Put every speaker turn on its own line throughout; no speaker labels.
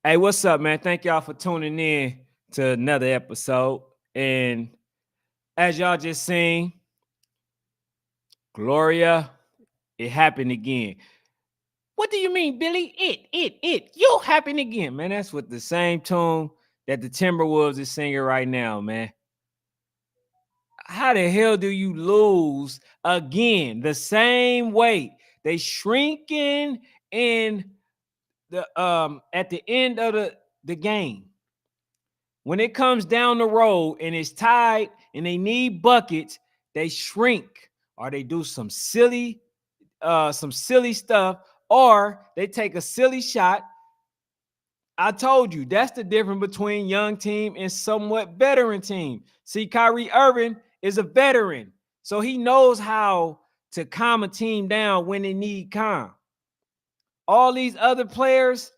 Hey, what's up, man? Thank y'all for tuning in to another episode. And as y'all just seen, Gloria, it happened again. What do you mean, Billy? You happened again, man. That's with the same tune that the Timberwolves is singing right now, man. How the hell do you lose again the same way? They shrinking in the at the end of the game. When it comes down the road and it's tied and they need buckets, they shrink or they do some silly stuff, or they take a silly shot. I told you that's the difference between young team and somewhat veteran team. See, Kyrie Irving is a veteran, so he knows how to calm a team down when they need calm. All these other players,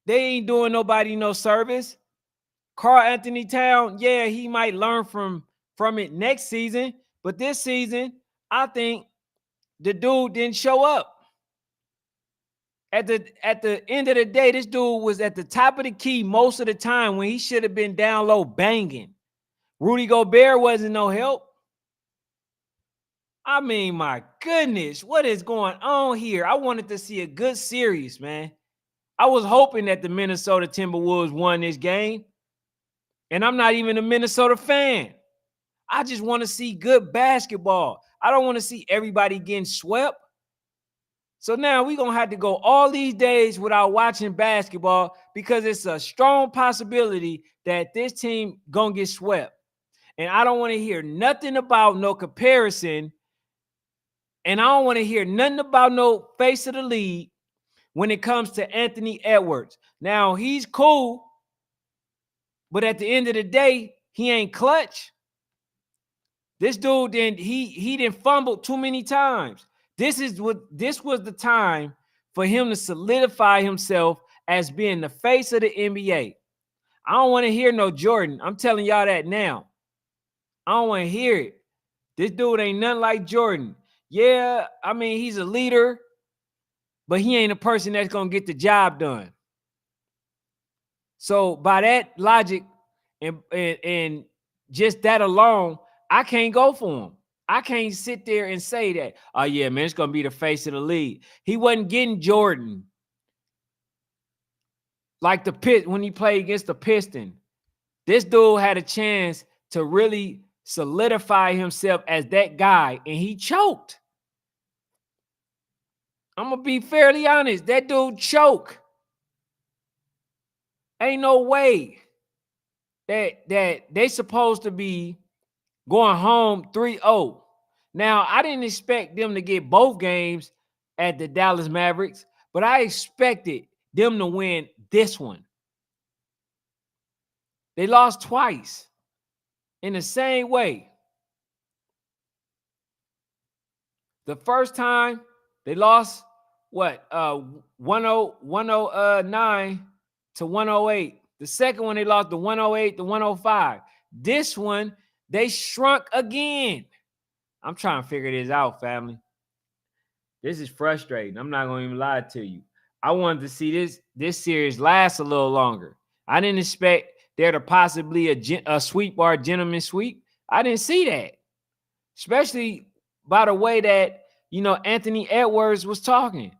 they ain't doing nobody no service. Carl Anthony Town, yeah, he might learn from it next season, but this season, I think the dude didn't show up. At the end of the day, this dude was at the top of the key most of the time when he should have been down low banging. Rudy Gobert wasn't no help. I mean, my goodness, what is going on here? I wanted to see a good series, man. I was hoping that the Minnesota Timberwolves won this game, and I'm not even a Minnesota fan. I just want to see good basketball. I don't want to see everybody getting swept. So now we're going to have to go all these days without watching basketball because it's a strong possibility that this team going to get swept. And I don't want to hear nothing about no comparison. And I don't want to hear nothing about no face of the league when it comes to Anthony Edwards. Now, he's cool, but at the end of the day, he ain't clutch. This dude he didn't fumble too many times. This was the time for him to solidify himself as being the face of the NBA. I don't want to hear no Jordan. I'm telling y'all that now. I don't want to hear it. This dude ain't nothing like Jordan. Yeah, I mean, he's a leader, but he ain't a person that's going to get the job done. So by that logic and just that alone, I can't go for him. I can't sit there and say that, oh, yeah, man, it's going to be the face of the league. He wasn't getting Jordan like when he played against the Pistons. This dude had a chance to really solidify himself as that guy, and he choked. I'm going to be fairly honest. That dude choked. Ain't no way that they supposed to be going home 3-0. Now, I didn't expect them to get both games at the Dallas Mavericks, but I expected them to win this one. They lost twice in the same way. The first time they lost 109 to 108. The second one they lost to 108 to 105. This one they shrunk again. I'm trying to figure this out, family. This is frustrating. I'm not going to even lie to you. I wanted to see this series last a little longer. I didn't expect there to possibly a sweep or a gentleman sweep. I didn't see that, especially by the way that, Anthony Edwards was talking.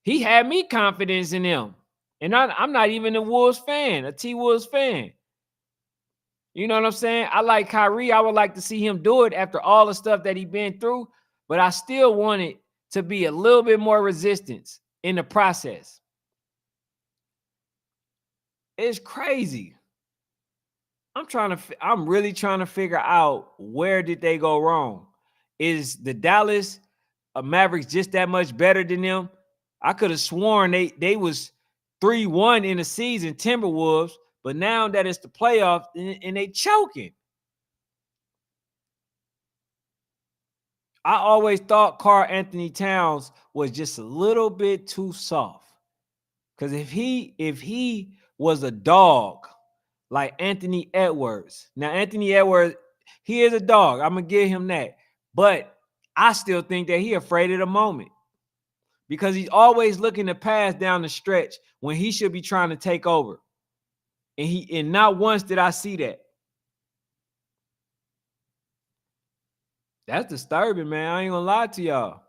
He had me confidence in him. And I'm not even a Wolves fan, a T-Wolves fan. You know what I'm saying? I like Kyrie. I would like to see him do it after all the stuff that he's been through. But I still wanted to be a little bit more resistance in the process. It's crazy. I'm really trying to figure out where did they go wrong. Is the Dallas Mavericks just that much better than them? I could have sworn they was 3-1 in the season, Timberwolves, but now that it's the playoffs and they choking. I always thought Karl Anthony Towns was just a little bit too soft. Because if he was a dog like Anthony Edwards, now Anthony Edwards, he is a dog. I'm gonna give him that. But I still think that he afraid of the moment. because he's always looking to pass down the stretch when he should be trying to take over. And not once did I see that. That's disturbing, man. I ain't gonna lie to y'all.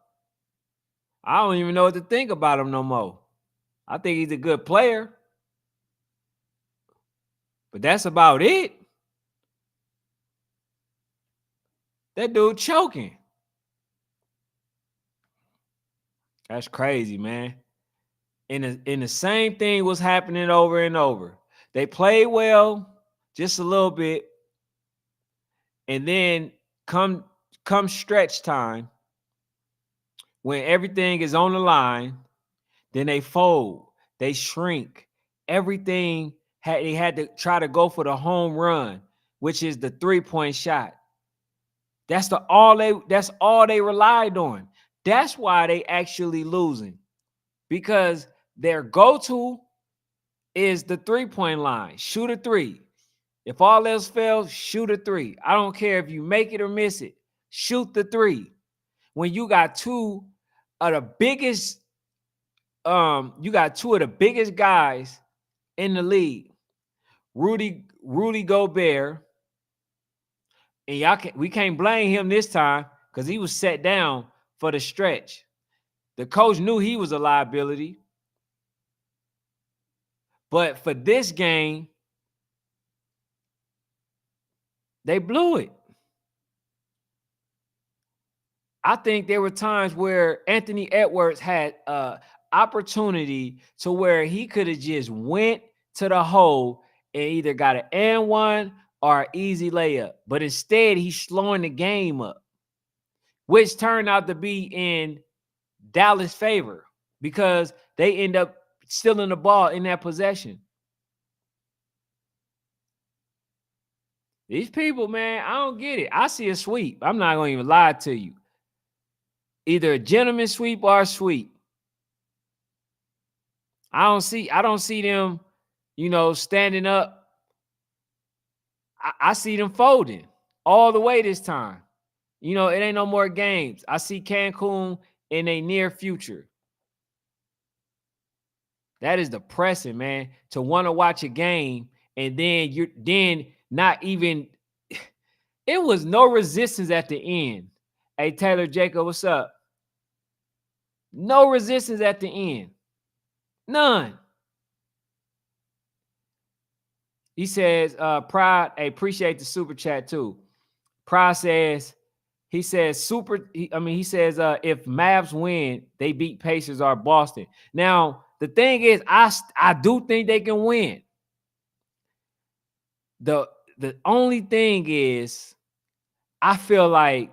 I don't even know what to think about him no more. I think he's a good player, but that's about it. That dude choking. That's crazy, man. And the same thing was happening over and over. They played well, just a little bit, and then come stretch time, when everything is on the line, then they fold, they shrink. Everything they had to try to go for the home run, which is the 3-point shot. That's all they relied on. That's why they actually losing, because their go-to is the 3-point line. Shoot a three. If all else fails, shoot a three. I don't care if you make it or miss it. Shoot the three. When you got two of the biggest guys in the league, Rudy Gobert, and we can't blame him this time because he was set down for the stretch. The coach knew he was a liability, but for this game, they blew it. I think there were times where Anthony Edwards had opportunity to where he could have just went to the hole and either got an and one or an easy layup. But instead, he's slowing the game up, which turned out to be in Dallas' favor because they end up stealing the ball in that possession. These people, man, I don't get it. I see a sweep. I'm not going to even lie to you. Either a gentleman sweep or a sweep. I don't see them, standing up. I see them folding all the way this time. It ain't no more games. I see Cancun in a near future. That is depressing, man, to want to watch a game and then not even it was no resistance at the end. Hey, Taylor Jacob, what's up? No resistance at the end. None. He says, Pride, I appreciate the super chat too. Pride says, he says, if Mavs win, they beat Pacers or Boston. Now, the thing is, I do think they can win. The only thing is, I feel like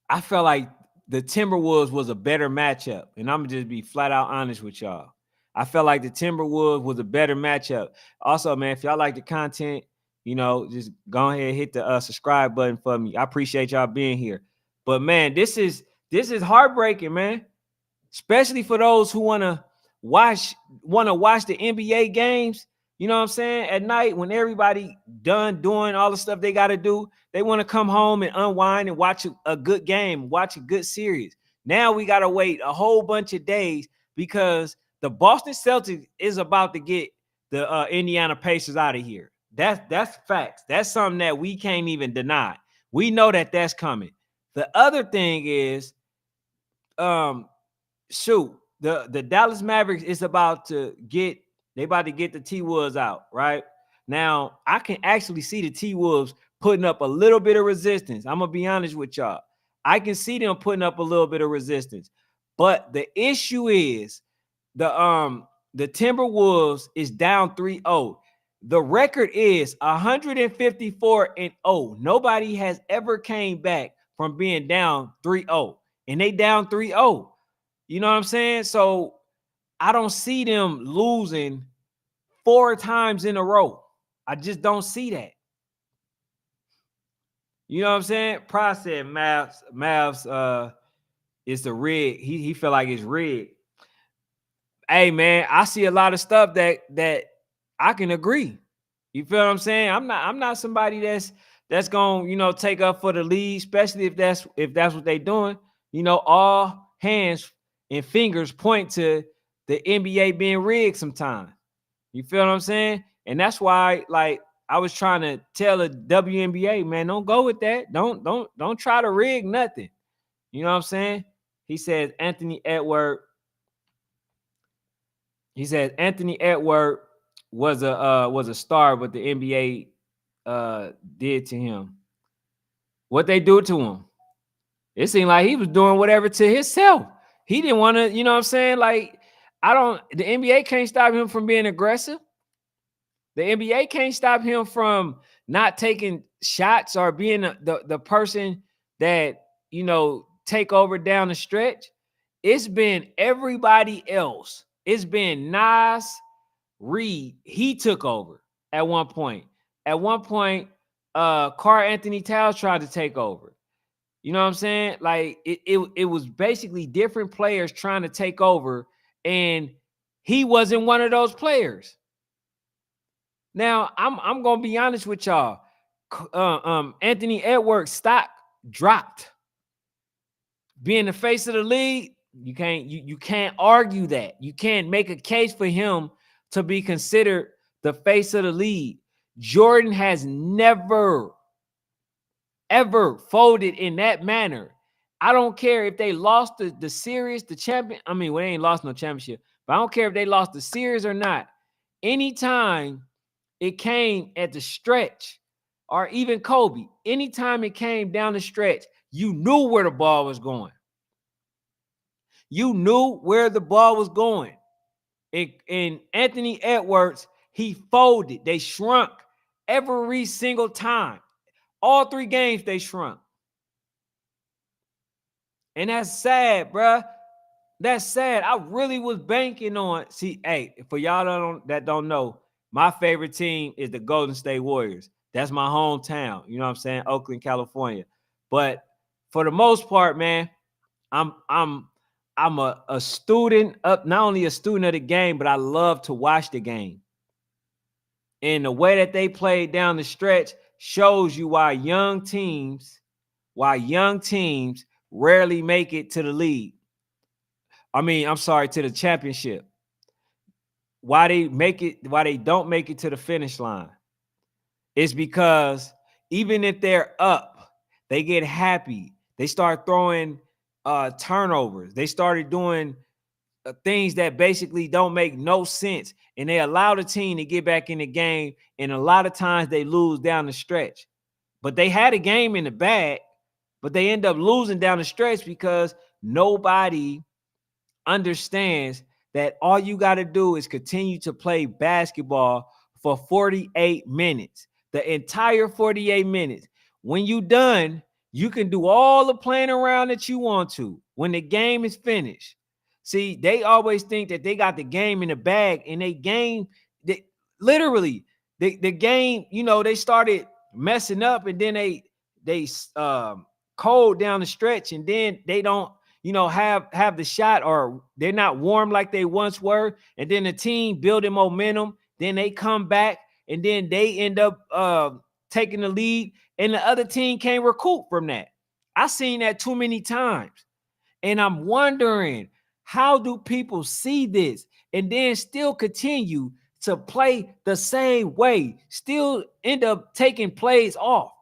the Timberwolves was a better matchup. And I'm going to just be flat out honest with y'all. I felt like the Timberwolves was a better matchup. Also, man, if y'all like the content, just go ahead and hit the subscribe button for me. I appreciate y'all being here. But, man, this is heartbreaking, man. Especially for those who want to watch the NBA games. You know what I'm saying? At night when everybody done doing all the stuff they got to do, they want to come home and unwind and watch a good game, watch a good series. Now we got to wait a whole bunch of days because the Boston Celtics is about to get the Indiana Pacers out of here. That's facts. That's something that we can't even deny. We know that that's coming. The other thing is, the Dallas Mavericks is about to get the T-Wolves out, right? Now, I can actually see the T-Wolves putting up a little bit of resistance. I'm going to be honest with y'all. I can see them putting up a little bit of resistance. But the issue is the Timberwolves is down 3-0. The record is 154-0. Nobody has ever came back from being down 3-0. And they down 3-0. You know what I'm saying? So I don't see them losing 4 times in a row. I just don't see that. You know what I'm saying? Pride said Mavs is the rig. He feel like it's rigged. Hey, man, I see a lot of stuff that I can agree. You feel what I'm saying? I'm not somebody that's gonna, take up for the lead, especially if that's what they doing. All hands and fingers point to the NBA being rigged sometimes. You feel what I'm saying? And that's why, like, I was trying to tell the WNBA, man, don't go with that. Don't try to rig nothing. You know what I'm saying? He says Anthony Edward. He says Anthony Edward was a star, what the NBA did to him. What they do to him? It seemed like he was doing whatever to himself. He didn't want to, you know what I'm saying? Like, the NBA can't stop him from being aggressive. The NBA can't stop him from not taking shots or being the person that, take over down the stretch. It's been everybody else. It's been Nas Reed. He took over at one point. At one point, Karl Anthony Towns tried to take over. You know what I'm saying? Like, it was basically different players trying to take over, and he wasn't one of those players. Now, I'm gonna be honest with y'all. Anthony Edwards' stock dropped. Being the face of the league, you can't argue that. You can't make a case for him to be considered the face of the league. Jordan has never, ever folded in that manner. I don't care if they lost the series, the champion. I mean, they ain't lost no championship, but I don't care if they lost the series or not. Anytime it came at the stretch, or even Kobe, anytime it came down the stretch, you knew where the ball was going. You knew where the ball was going. And Anthony Edwards, he folded. They shrunk every single time. All 3 games, they shrunk. And that's sad, bruh. That's sad. I really was banking on. See, hey, for y'all that don't know, my favorite team is the Golden State Warriors. That's my hometown. You know what I'm saying? Oakland, California. But for the most part, man, I'm a student of, not only a student of the game, but I love to watch the game. And the way that they played down the stretch shows you why young teams rarely make it to the league. I'm sorry, to the championship. Why they don't make it to the finish line is because even if they're up, they get happy. They start throwing turnovers. They started doing things that basically don't make no sense. And they allow the team to get back in the game. And a lot of times they lose down the stretch. But they had a game in the bag, but they end up losing down the stretch because nobody understands that all you got to do is continue to play basketball for 48 minutes, the entire 48 minutes. When you done, you can do all the playing around that you want to when the game is finished. See, they always think that they got the game in the bag, and the game they started messing up, and then they cold down the stretch, and then they don't have the shot, or they're not warm like they once were, and then the team building momentum, then they come back, and then they end up taking the lead, and the other team can't recoup from that. I've seen that too many times, and I'm wondering, how do people see this and then still continue to play the same way, still end up taking plays off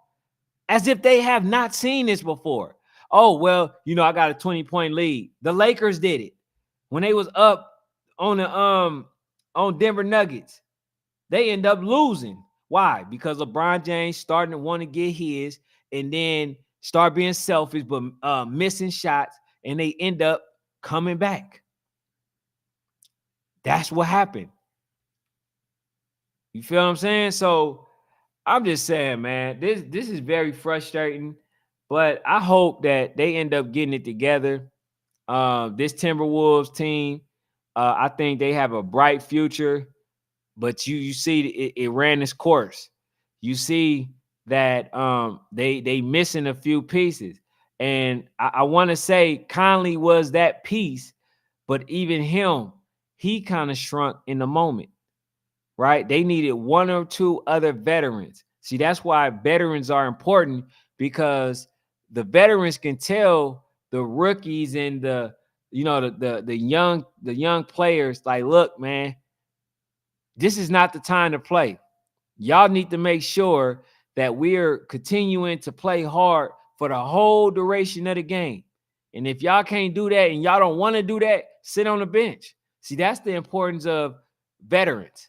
as if they have not seen this before? Oh, well, I got a 20-point lead. The Lakers did it when they was up on the on Denver Nuggets. They end up losing. Why? Because LeBron James starting to want to get his, and then start being selfish, but missing shots, and they end up coming back. That's what happened. You feel what I'm saying? So I'm just saying, man, this is very frustrating, but I hope that they end up getting it together. This Timberwolves team, I think they have a bright future, but you see it ran its course. You see that they missing a few pieces, and I want to say Conley was that piece, but even him, he kind of shrunk in the moment. Right? They needed 1 or 2 other veterans. See, that's why veterans are important, because the veterans can tell the rookies and the the young players, like, look, man, this is not the time to play. Y'all need to make sure that we're continuing to play hard for the whole duration of the game. And if y'all can't do that and y'all don't want to do that, sit on the bench. See, that's the importance of veterans.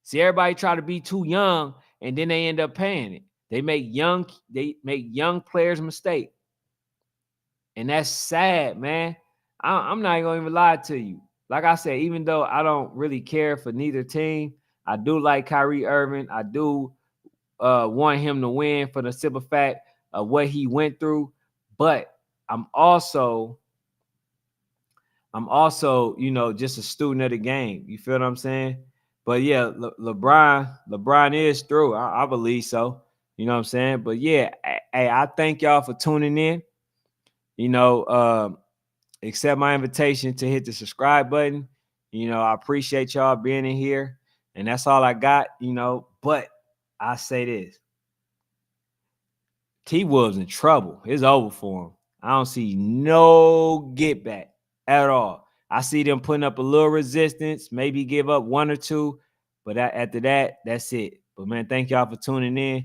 See, everybody try to be too young and then they end up paying it. They make young players mistake. And that's sad, man. I'm not gonna even lie to you. Like I said, even though I don't really care for neither team, I do like Kyrie Irving. I do want him to win for the simple fact of what he went through. But I'm also, just a student of the game. You feel what I'm saying? But yeah, LeBron is through. I believe so. You know what I'm saying? But yeah, hey, I thank y'all for tuning in. Accept my invitation to hit the subscribe button. I appreciate y'all being in here. And that's all I got, but I say this. T-Wolves in trouble. It's over for him. I don't see no get back at all. I see them putting up a little resistance, maybe give up one or two, but after that, that's it. But man, thank y'all for tuning in.